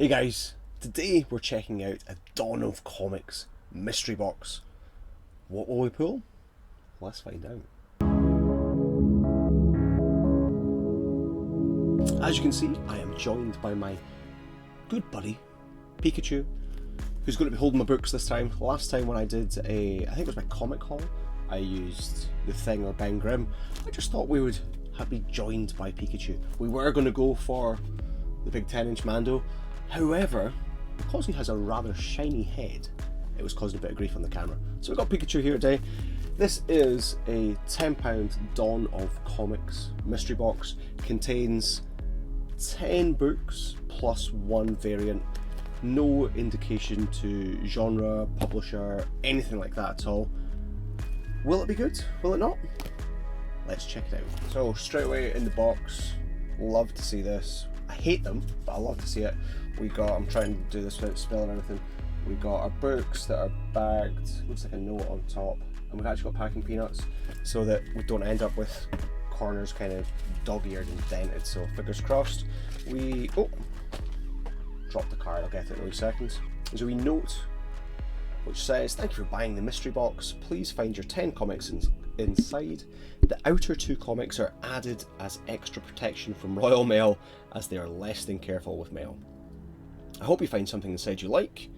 Hey guys, today we're checking out a Dawn of Comics mystery box. What will we pull? Let's find out. As you can see, I am joined by my good buddy, Pikachu, who's going to be holding my books this time. Last time when I did I think it was my comic haul, I used The Thing or Ben Grimm. I just thought we would be joined by Pikachu. We were going to go for the big 10-inch Mando. However, because he has a rather shiny head, it was causing a bit of grief on the camera. So we've got Pikachu here today. This is a £10 Dawn of Comics mystery box. Contains 10 books plus one variant. No indication to genre, publisher, anything like that at all. Will it be good? Will it not? Let's check it out. So straight away in the box, love to see this. I hate them, but I love to see it. I'm trying to do this without spilling anything. We got our books that are bagged, looks like a note on top, and we've actually got packing peanuts so that we don't end up with corners kind of dog-eared and dented, so fingers crossed. Dropped the card, I'll get it in a wee second. There's a wee note which says, "Thank you for buying the mystery box. Please find your 10 comics inside. The outer 2 comics are added as extra protection from Royal Mail, as they are less than careful with mail. I hope you find something inside you like.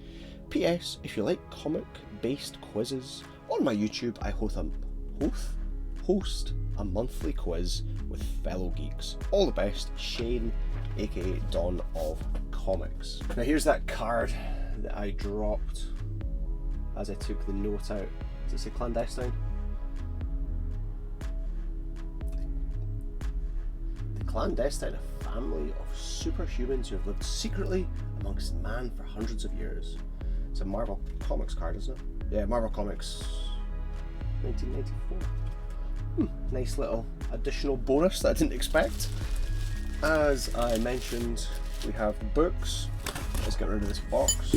P.S. If you like comic-based quizzes, on my YouTube I host a monthly quiz with fellow geeks. All the best, Shane, aka Dawn of Comics." Now here's that card that I dropped as I took the note out. Does it say clandestine? The clandestine, a family of superhumans who have lived secretly amongst man for hundreds of years. It's a Marvel Comics card, isn't it? Yeah, Marvel Comics 1994. Nice little additional bonus that I didn't expect. As I mentioned, we have the books. Let's get rid of this box.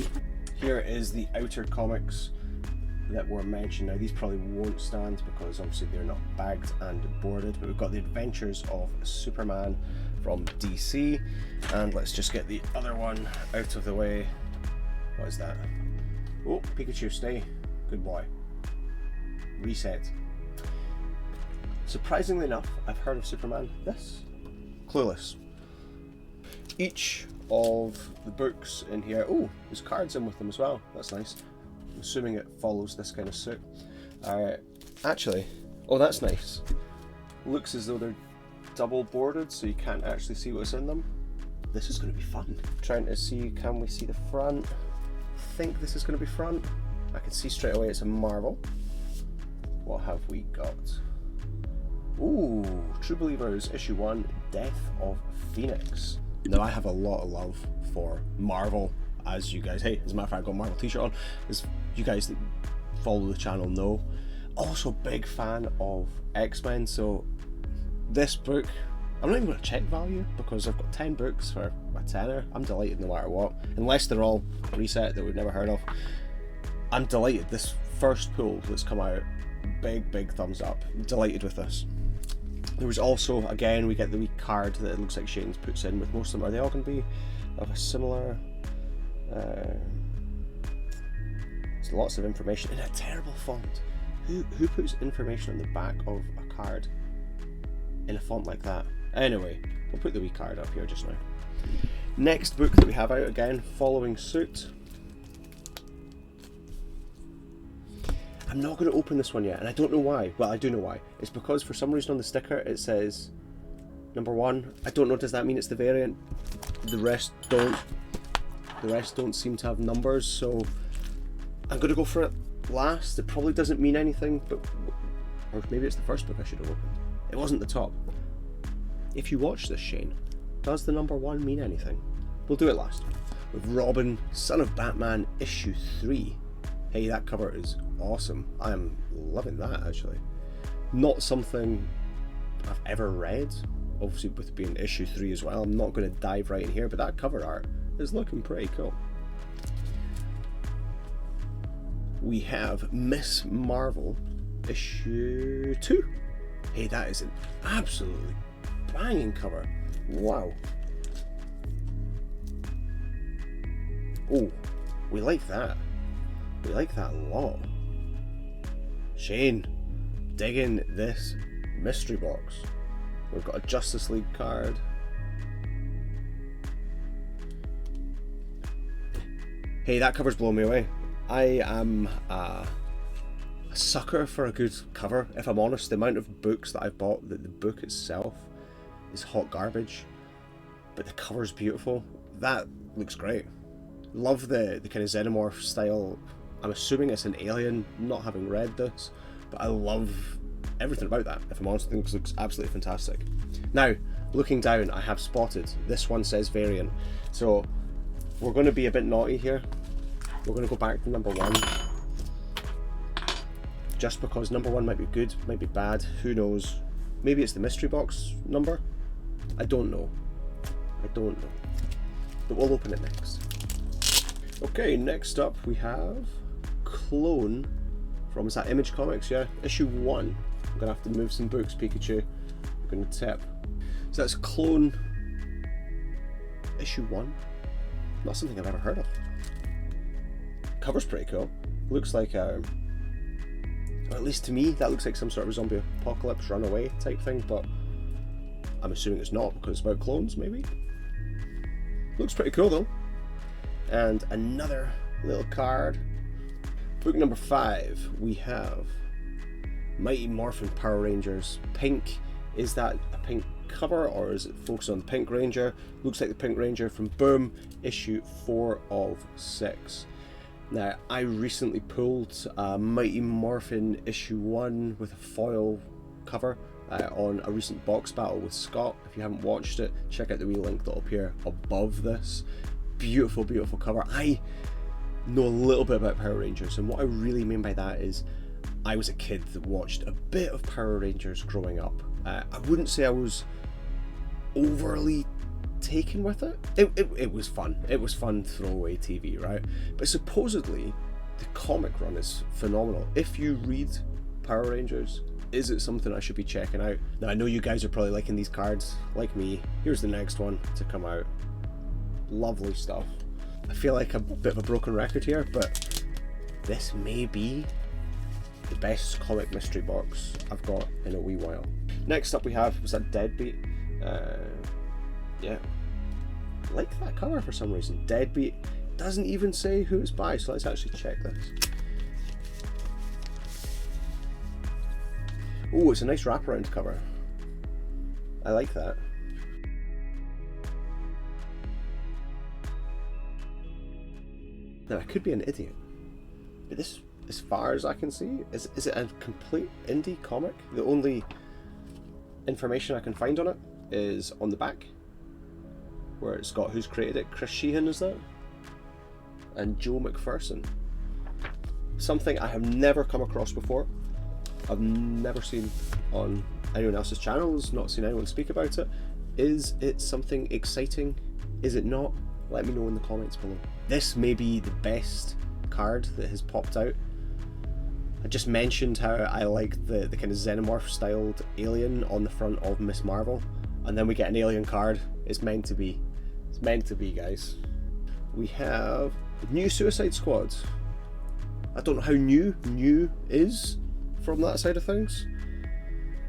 Here is the outer comics that were mentioned. Now these probably won't stand because obviously they're not bagged and boarded, but we've got the Adventures of Superman from DC, and let's just get the other one out of the way. What is that? Oh, Pikachu, stay. Good boy. Reset. Surprisingly enough, I've heard of Superman. This? Clueless. Each of the books in here, there's cards in with them as well. That's nice. I'm assuming it follows this kind of suit. Actually, that's nice. Looks as though they're double boarded, so you can't actually see what's in them. This is going to be fun. Trying to see, can we see the front? I think this is going to be front. I can see straight away it's a Marvel. What have we got? Ooh, True Believers, issue 1, Death of Phoenix. Now I have a lot of love for Marvel, as you guys, as a matter of fact, I got a Marvel t-shirt on, as you guys that follow the channel know. Also big fan of X-Men, so this book, I'm not even going to check value because I've got 10 books for a tenner. I'm delighted no matter what, unless they're all reset that we've never heard of. I'm delighted. This first pull that's come out, big thumbs up. I'm delighted with this. There was also, again, we get the wee card that it looks like Shane puts in with most of them. Are they all going to be of a similar... there's lots of information in a terrible font. Who puts information on the back of a card in a font like that? Anyway, we'll put the wee card up here just now. Next book that we have out, again, following suit. I'm not going to open this one yet, and I don't know why. Well, I do know why. It's because for some reason on the sticker it says number 1. I don't know, does that mean it's the variant? The rest don't. The rest don't seem to have numbers, so I'm going to go for it last. It probably doesn't mean anything, or maybe it's the first book I should have opened. It wasn't the top. If you watch this, Shane, does the number 1 mean anything? We'll do it last. With Robin, Son of Batman, issue 3. Hey, that cover is awesome. I am loving that, actually. Not something I've ever read, obviously with being issue 3 as well. I'm not going to dive right in here, but that cover art is looking pretty cool. We have Miss Marvel, issue 2. Hey, that is an absolutely banging cover. Wow. Oh, we like that. We like that a lot. Shane, digging this mystery box. We've got a Justice League card. Hey, that cover's blowing me away. I am a sucker for a good cover. If I'm honest, the amount of books that I've bought, the book itself is hot garbage, but the cover's beautiful. That looks great. Love the kind of xenomorph style. I'm assuming it's an alien, not having read this, but I love everything about that. If I'm honest, I think it looks absolutely fantastic. Now, looking down, I have spotted this one says variant, so we're going to be a bit naughty here. We're going to go back to number 1. Just because number 1 might be good, might be bad, who knows. Maybe it's the mystery box number. I don't know. But we'll open it next. Okay, next up we have Clone from, is that Image Comics? Yeah, issue 1. I'm going to have to move some books, Pikachu. I'm going to tip. So that's Clone issue 1. Not something I've ever heard of. Cover's pretty cool. Looks like or at least to me, that looks like some sort of zombie apocalypse runaway type thing, but I'm assuming it's not because it's about clones, maybe? Looks pretty cool though. And another little card. Book number 5, we have Mighty Morphin Power Rangers. Pink. Is that a pink cover or is it focused on the Pink Ranger? Looks like the Pink Ranger from Boom, issue 4 of 6. Now, I recently pulled Mighty Morphin issue 1 with a foil cover on a recent box battle with Scott. If you haven't watched it, check out the wee link that'll appear above this. Beautiful, beautiful cover. I know a little bit about Power Rangers, and what I really mean by that is I was a kid that watched a bit of Power Rangers growing up. I wouldn't say I was overly taken with it. It was fun. It was fun throwaway TV, right? But supposedly the comic run is phenomenal. If you read Power Rangers, is it something I should be checking out? Now, I know you guys are probably liking these cards like me. Here's the next one to come out. Lovely stuff. I feel like a bit of a broken record here, but this may be the best comic mystery box I've got in a wee while. Next up we have, was that Deadbeat? Yeah, I like that cover for some reason. Deadbeat doesn't even say who it's by, so let's actually check this. Oh, it's a nice wraparound cover. I like that. Now, I could be an idiot, but this, as far as I can see, is it a complete indie comic? The only information I can find on it is on the back, where it's got who's created it. Chris Sheehan, is that? And Joe McPherson. Something I have never come across before. I've never seen on anyone else's channels, not seen anyone speak about it. Is it something exciting? Is it not? Let me know in the comments below. This may be the best card that has popped out. I just mentioned how I like the kind of xenomorph styled alien on the front of Miss Marvel, and then we get an alien card. It's meant to be. It's meant to be, guys. We have the new Suicide Squad. I don't know how new is from that side of things.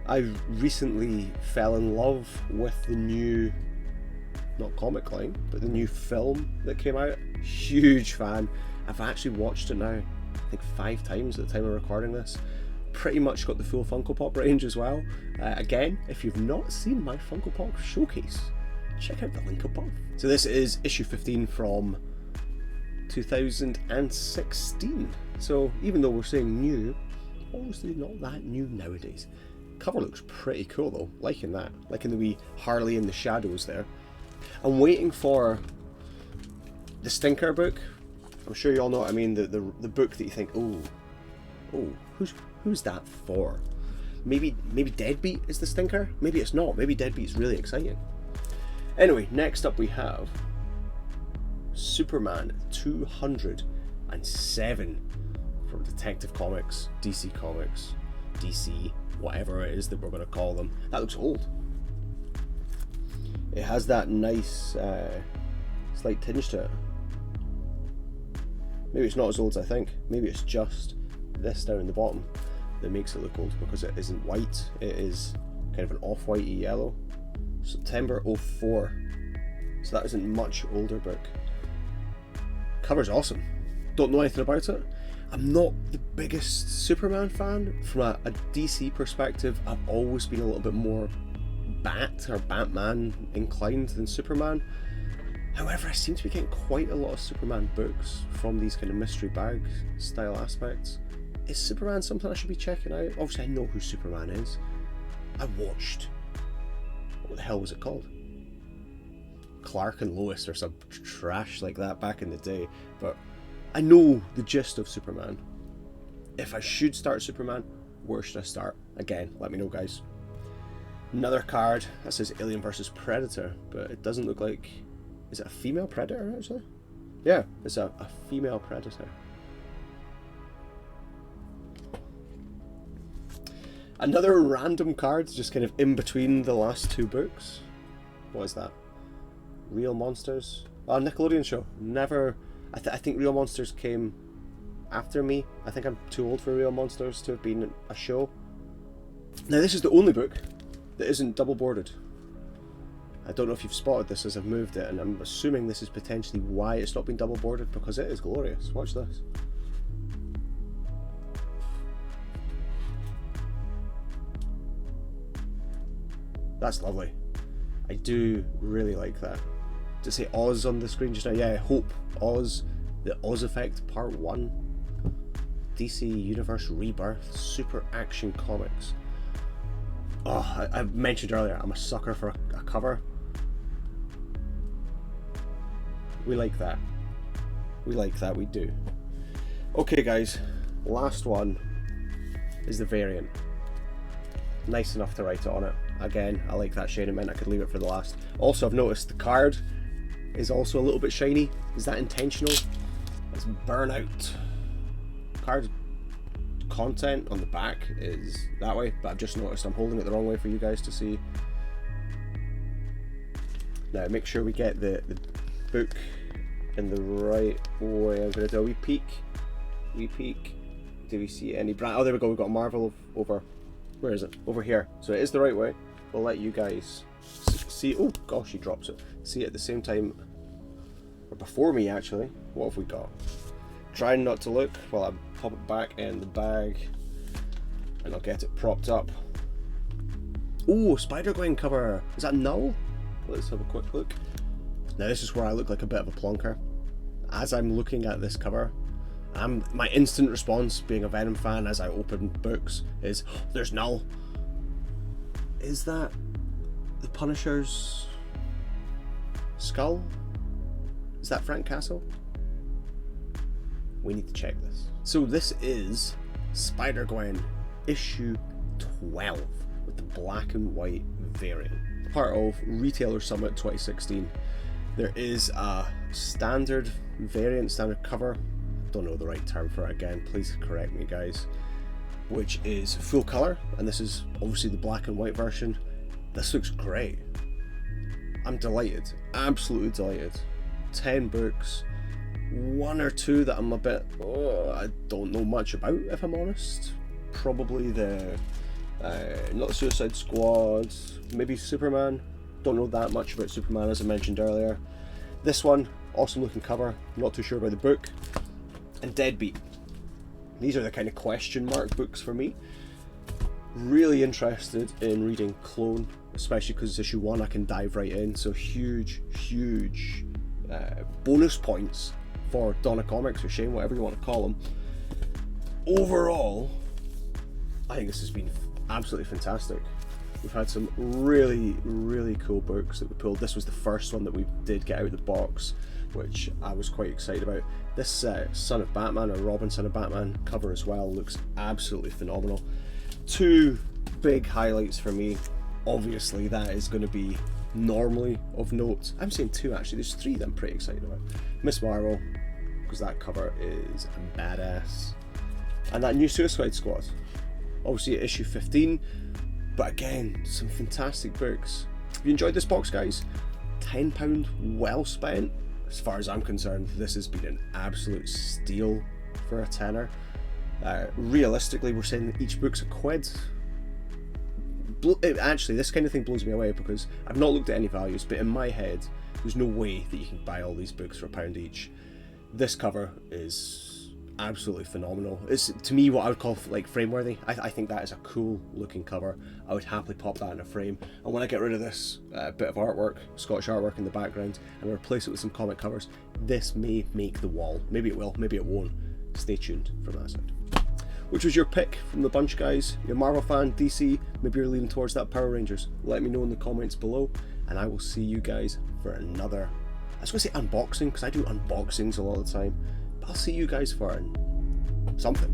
I recently fell in love with the new, not comic line, but the new film that came out. Huge fan. I've actually watched it now, I think 5 times at the time of recording this. Pretty much got the full Funko Pop range as well. Again, if you've not seen my Funko Pop showcase, check out the link above. So this is issue 15 from 2016. So even though we're saying new, obviously not that new nowadays. Cover looks pretty cool though, liking that. Liking the wee Harley in the shadows there. I'm waiting for the Stinker book. I'm sure you all know what I mean, the book that you think, oh, who's that for? Maybe Deadbeat is the Stinker? Maybe it's not. Maybe Deadbeat's really exciting. Anyway, next up we have Superman 207 from Detective Comics, DC Comics, DC, whatever it is that we're going to call them. That looks old. It has that nice slight tinge to it. Maybe it's not as old as I think. Maybe it's just this down in the bottom that makes it look old, because it isn't white, it is kind of an off-whitey yellow. September 04, so that isn't much older book. Cover's awesome. Don't know anything about it. I'm not the biggest Superman fan. From a DC perspective, I've always been a little bit more Batman inclined than Superman. However, I seem to be getting quite a lot of Superman books from these kind of mystery bag style aspects. Is Superman something I should be checking out? Obviously I know who Superman is. I watched, what the hell was it called? Clark and Lois or some trash like that back in the day, but I know the gist of Superman. If I should start Superman, where should I start? Again, let me know, guys. Another card that says Alien vs Predator, but it doesn't look like... Is it a female Predator, actually? Yeah, it's a female Predator. Another random card, just kind of in between the last two books. What is that? Real Monsters? Oh, Nickelodeon show. Never... I think Real Monsters came after me. I think I'm too old for Real Monsters to have been a show. Now this is the only book that isn't double boarded. I don't know if you've spotted this as I've moved it, and I'm assuming this is potentially why it's not been double boarded, because it is glorious. Watch this. That's lovely. I do really like that. To say Oz on the screen just now, yeah, Hope, Oz, the Oz Effect Part 1, DC Universe Rebirth, Super Action Comics. Oh, I mentioned earlier, I'm a sucker for a cover. We like that. We like that, we do. Okay guys, last one is the variant. Nice enough to write it on it. Again, I like that shade. It meant I could leave it for the last. Also, I've noticed the card is also a little bit shiny. Is that intentional? It's Burnout. Card content on the back is that way, but I've just noticed I'm holding it the wrong way for you guys to see. Now, make sure we get the book in the right way. I'm going to do a wee peek. Wee peek. Do we see any brand? Oh, there we go. We've got Marvel over. Where is it? Over here. So it is the right way. We'll let you guys see. Oh gosh, he drops it. See it at the same time, or before me actually. What have we got? Trying not to look while I pop it back in the bag, and I'll get it propped up. Oh, Spider-Gwen cover. Is that Null? Let's have a quick look. Now this is where I look like a bit of a plonker. As I'm looking at this cover, my instant response, being a Venom fan, as I open books, is, oh, there's Null. Is that the Punisher's skull? Is that Frank Castle? We need to check this. So this is Spider-Gwen issue 12 with the black and white variant. Part of Retailer Summit 2016. There is a standard variant, standard cover. Don't know the right term for it, again, please correct me guys, which is full color, and this is obviously the black and white version. This looks great. I'm delighted, absolutely delighted. 10 books, one or two that I'm a bit, I don't know much about, if I'm honest. Probably the not Suicide Squad, maybe Superman. Don't know that much about Superman, as I mentioned earlier. This one, awesome looking cover, not too sure about the book. And Deadbeat. These are the kind of question mark books for me. Really interested in reading Clone, especially because it's issue 1, I can dive right in. So huge bonus points for Donna Comics or Shane, whatever you want to call them. Overall, I think this has been absolutely fantastic. We've had some really cool books that we pulled. This was the first one that we did get out of the box, which I was quite excited about. This Son of Batman, or Robin Son of Batman cover as well, looks absolutely phenomenal. Two big highlights for me. Obviously that is going to be normally of note. I'm saying two actually, there's three that I'm pretty excited about. Miss Marvel, because that cover is badass. And that new Suicide Squad. Obviously at issue 15, but again, some fantastic books. If you enjoyed this box guys, £10 well spent. as far as I'm concerned, this has been an absolute steal for a tenner. Realistically, we're saying that each book's £1. Actually, this kind of thing blows me away because I've not looked at any values, but in my head, there's no way that you can buy all these books for £1 each. This cover is absolutely phenomenal. It's, to me, what I would call like frame worthy. I think that is a cool looking cover. I would happily pop that in a frame, and when I get rid of this bit of artwork, Scottish artwork in the background, and replace it with some comic covers, this may make the wall. Maybe it will, maybe it won't. Stay tuned for that side. Which was your pick from the bunch, guys? You're a Marvel fan, DC, maybe you're leaning towards that Power Rangers. Let me know in the comments below, and I will see you guys for another, I was going to say unboxing, because I do unboxings a lot of the time, but I'll see you guys for something.